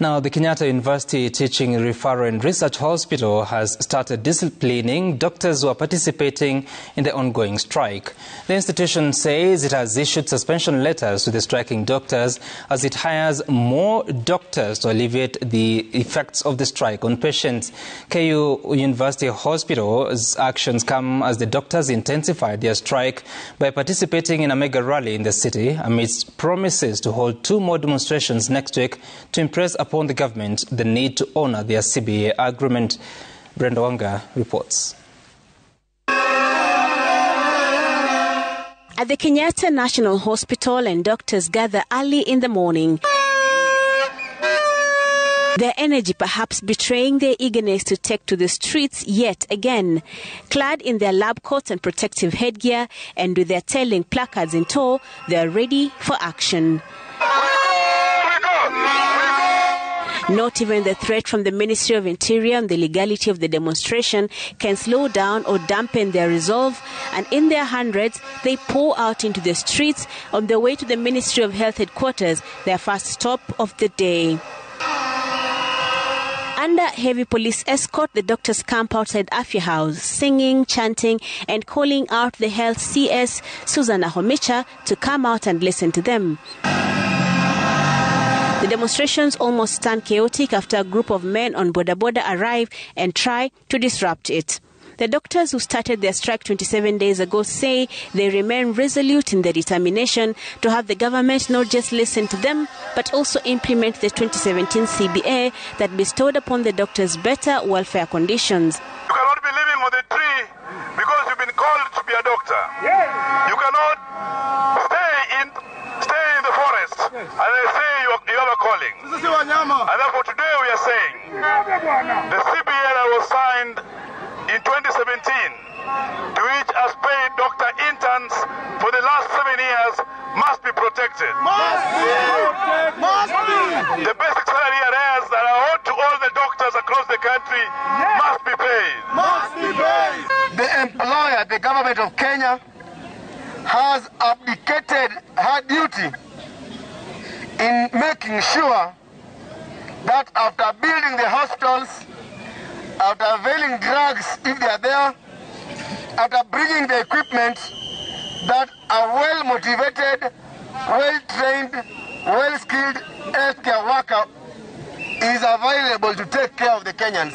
Now, the Kenyatta University Teaching, Referral and Research Hospital has started disciplining doctors who are participating in the ongoing strike. The institution says it has issued suspension letters to the striking doctors as it hires more doctors to alleviate the effects of the strike on patients. KU University Hospital's actions come as the doctors intensified their strike by participating in a mega rally in the city amidst promises to hold 2 more demonstrations next week to impress upon the government the need to honor their CBA agreement. Brenda Wanga reports. At the Kenyatta National Hospital, and doctors gather early in the morning. Their energy perhaps betraying their eagerness to take to the streets yet again. Clad in their lab coats and protective headgear and with their telling placards in tow, they are ready for action. Not even the threat from the Ministry of Interior on the legality of the demonstration can slow down or dampen their resolve, and in their hundreds, they pour out into the streets on their way to the Ministry of Health headquarters, their first stop of the day. Under heavy police escort, the doctors camp outside Afya House, singing, chanting, and calling out the health CS, Susanna Homicha, to come out and listen to them. The demonstrations almost turned chaotic after a group of men on boda boda arrive and try to disrupt it. The doctors who started their strike 27 days ago say they remain resolute in their determination to have the government not just listen to them, but also implement the 2017 CBA that bestowed upon the doctors better welfare conditions. You cannot be living on the tree because you've been called to be a doctor. You cannot stay in the forest and they say you have a calling. And therefore today we are saying the CBA that was signed in 2017, to which has paid doctor interns for the last 7 years, must be protected. Must be. The basic salary arrears that are owed to all the doctors across the country must be paid. Must be paid. The employer, the government of Kenya, has abdicated her duty in making sure that after building the hospitals, after availing drugs if they are there, after bringing the equipment, that a well-motivated, well-trained, well-skilled healthcare worker is available to take care of the Kenyans.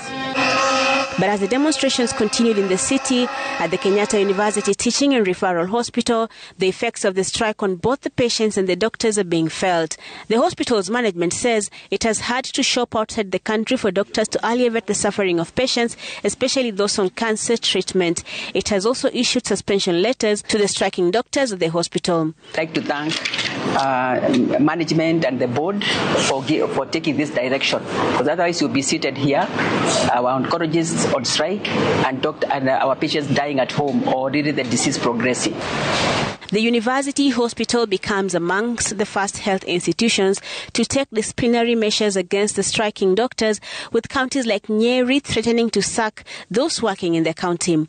But as the demonstrations continued in the city, at the Kenyatta University Teaching and Referral Hospital, the effects of the strike on both the patients and the doctors are being felt. The hospital's management says it has had to shop outside the country for doctors to alleviate the suffering of patients, especially those on cancer treatment. It has also issued suspension letters to the striking doctors of the hospital. I'd like to thank management and the board for taking this direction, because otherwise you'll be seated here, our oncologists on strike, and our patients dying at home or really the disease progressing. The university hospital becomes amongst the first health institutions to take disciplinary measures against the striking doctors, with counties like Nyeri threatening to sack those working in the county.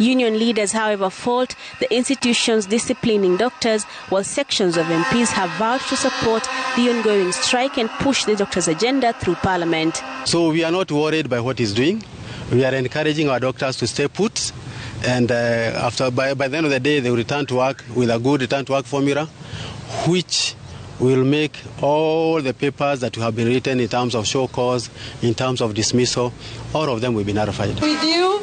Union leaders, however, fault the institution's disciplining doctors, while sections of MPs have vowed to support the ongoing strike and push the doctors' agenda through Parliament. So we are not worried by what he's doing. We are encouraging our doctors to stay put, and by the end of the day, they will return to work with a good return to work formula, which will make all the papers that have been written in terms of show cause, in terms of dismissal, all of them will be nullified. With you,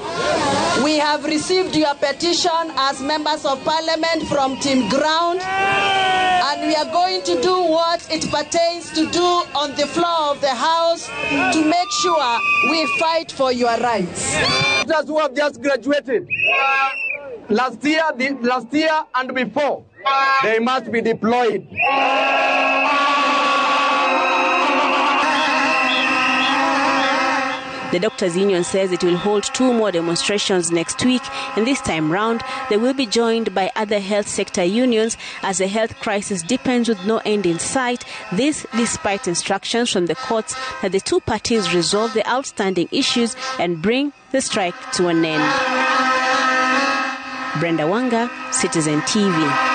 we have received your petition as members of Parliament from Team Ground, and we are going to do what it pertains to do on the floor of the House to make sure we fight for your rights. Doctors who have just graduated last year and before, they must be deployed. The Doctors' Union says it will hold 2 more demonstrations next week, and this time round they will be joined by other health sector unions as the health crisis deepens with no end in sight. This despite instructions from the courts that the 2 parties resolve the outstanding issues and bring the strike to an end. Brenda Wanga, Citizen TV.